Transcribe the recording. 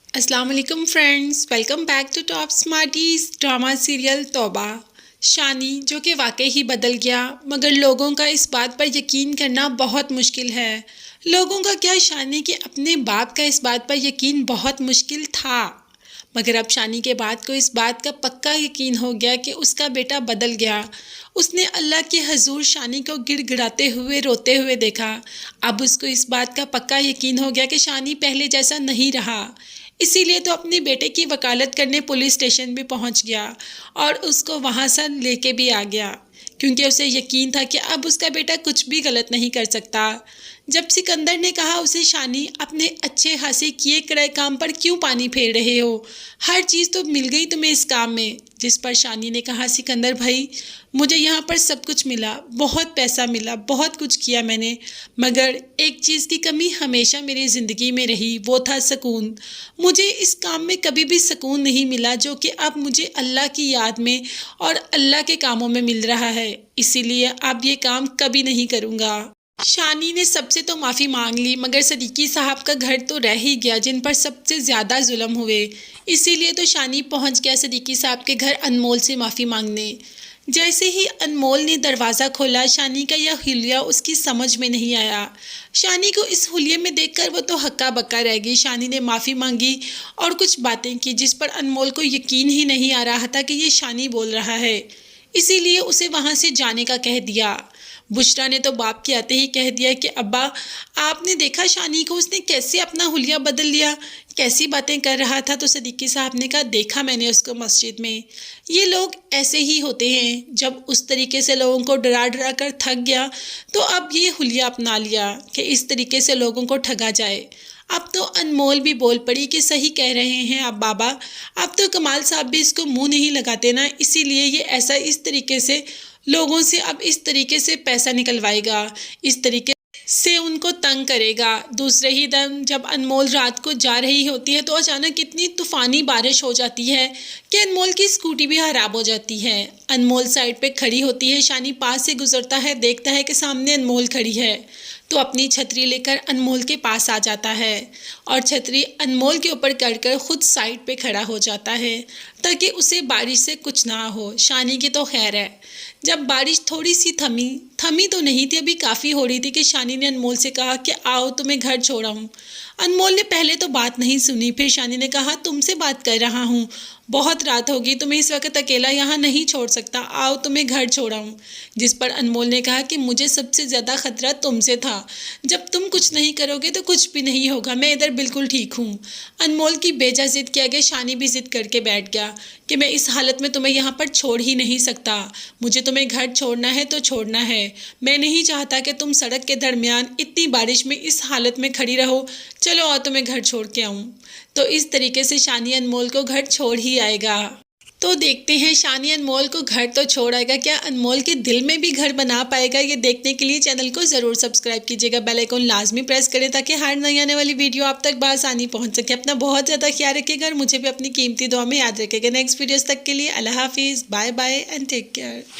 अस्सलाम वालेकुम friends, welcome back to top smarties drama serial Tauba. Shani जो कि वाकई ही बदल गया, मगर लोगों का इस बात पर यकीन करना बहुत मुश्किल है। लोगों का क्या, शानी के अपने बाप का इस बात पर यकीन बहुत मुश्किल था। मगर अब शानी के बाद को इस बात का पक्का यकीन हो गया कि उसका बेटा बदल गया। उसने अल्लाह के हजूर शानी को गिड़गिड़ाते हुए रोते हुए देखा। अब उसको इस बात का पक्का यकीन हो गया कि शानी पहले जैसा नहीं रहा। इसीलिए तो अपने बेटे की वकालत करने पुलिस स्टेशन भी पहुंच गया और उसको वहां से लेके भी आ गया, क्योंकि उसे यकीन था कि अब उसका बेटा कुछ भी गलत नहीं कर सकता। जब सिकंदर ने कहा उसे, शानी अपने अच्छे खासे किए कराए काम पर क्यों पानी फेर रहे हो, हर चीज़ तो मिल गई तुम्हें इस काम में। जिस पर शानी ने कहा, सिकंदर भाई मुझे यहाँ पर सब कुछ मिला, बहुत पैसा मिला, बहुत कुछ किया मैंने, मगर एक चीज़ की कमी हमेशा मेरी ज़िंदगी में रही, वो था सुकून। मुझे इस काम में कभी भी सुकून नहीं मिला जो कि अब मुझे अल्लाह की याद में और अल्लाह के कामों में मिल रहा है। इसीलिए अब ये काम कभी नहीं करूँगा। शानी ने सबसे तो माफ़ी मांग ली, मगर सदीकी साहब का घर तो रह ही गया जिन पर सबसे ज़्यादा जुल्म हुए। इसीलिए तो शानी पहुंच गया सदीकी साहब के घर अनमोल से माफ़ी मांगने। जैसे ही अनमोल ने दरवाज़ा खोला, शानी का यह हुलिया उसकी समझ में नहीं आया। शानी को इस हुलिये में देखकर वो तो हक्का बक्का रह गई। शानी ने माफ़ी मांगी और कुछ बातें की जिस पर अनमोल को यकीन ही नहीं आ रहा था कि ये शानी बोल रहा है। इसीलिए उसे वहाँ से जाने का कह दिया। बुशरा ने तो बाप के आते ही कह दिया कि अब्बा, आपने देखा शानी को, उसने कैसे अपना हुलिया बदल लिया, कैसी बातें कर रहा था। तो सदीकी साहब ने कहा, देखा मैंने उसको मस्जिद में। ये लोग ऐसे ही होते हैं, जब उस तरीके से लोगों को डरा डरा कर थक गया तो अब ये हुलिया अपना लिया कि इस तरीके से लोगों को ठगा जाए। अब तो अनमोल भी बोल पड़ी कि सही कह रहे हैं अब बाबा, अब तो कमाल साहब भी इसको मुंह नहीं लगाते ना, इसीलिए ये ऐसा इस तरीके से लोगों से अब इस तरीके से पैसा निकलवाएगा, इस तरीके से उनको तंग करेगा। दूसरे ही दम जब अनमोल रात को जा रही होती है तो अचानक इतनी तूफानी बारिश हो जाती है कि अनमोल की स्कूटी भी खराब हो जाती है। अनमोल साइड पे खड़ी होती है, शानी पास से गुजरता है, देखता है कि सामने अनमोल खड़ी है तो अपनी छतरी लेकर अनमोल के पास आ जाता है और छतरी अनमोल के ऊपर कर खुद साइड पे खड़ा हो जाता है ताकि उसे बारिश से कुछ ना हो। शानी की तो खैर है। जब बारिश थोड़ी सी थमी थमी तो नहीं थी, अभी काफ़ी हो रही थी कि शानी ने अनमोल से कहा कि आओ तुम्हें घर छोड़ाऊँ। अनमोल ने पहले तो बात नहीं सुनी, फिर शानी ने कहा, तुमसे बात कर रहा हूँ, बहुत रात होगी, तुम्हें इस वक्त अकेला यहाँ नहीं छोड़ सकता, आओ तुम्हें घर छोड़ाऊँ। जिस पर अनमोल ने कहा कि मुझे सबसे ज़्यादा खतरा तुमसे था, जब तुम कुछ नहीं करोगे तो कुछ भी नहीं होगा, मैं इधर बिल्कुल ठीक हूँ। अनमोल की बेजा जिद किया गया, शानी भी जिद करके बैठ गया कि मैं इस हालत में तुम्हें यहाँ पर छोड़ ही नहीं सकता, मुझे तुम्हें घर छोड़ना है तो छोड़ना है, मैं नहीं चाहता कि तुम सड़क के दरमियान इतनी बारिश में इस हालत में खड़ी रहो, चलो आओ तुम्हें घर छोड़ के आऊँ। तो इस तरीके से शानी अनमोल को घर छोड़ ही आएगा। तो देखते हैं शानी अनमोल को घर तो छोड़ आएगा, क्या अनमोल के दिल में भी घर बना पाएगा। ये देखने के लिए चैनल को ज़रूर सब्सक्राइब कीजिएगा, बेल आइकन लाजमी प्रेस करें ताकि हर नई आने वाली वीडियो आप तक बआसानी पहुंच सके। अपना बहुत ज़्यादा ख्याल रखिएगा और मुझे भी अपनी कीमती दुआ में याद रखिएगा। नेक्स्ट वीडियोस तक के लिए अल्लाह हाफिज़, bye bye and take care.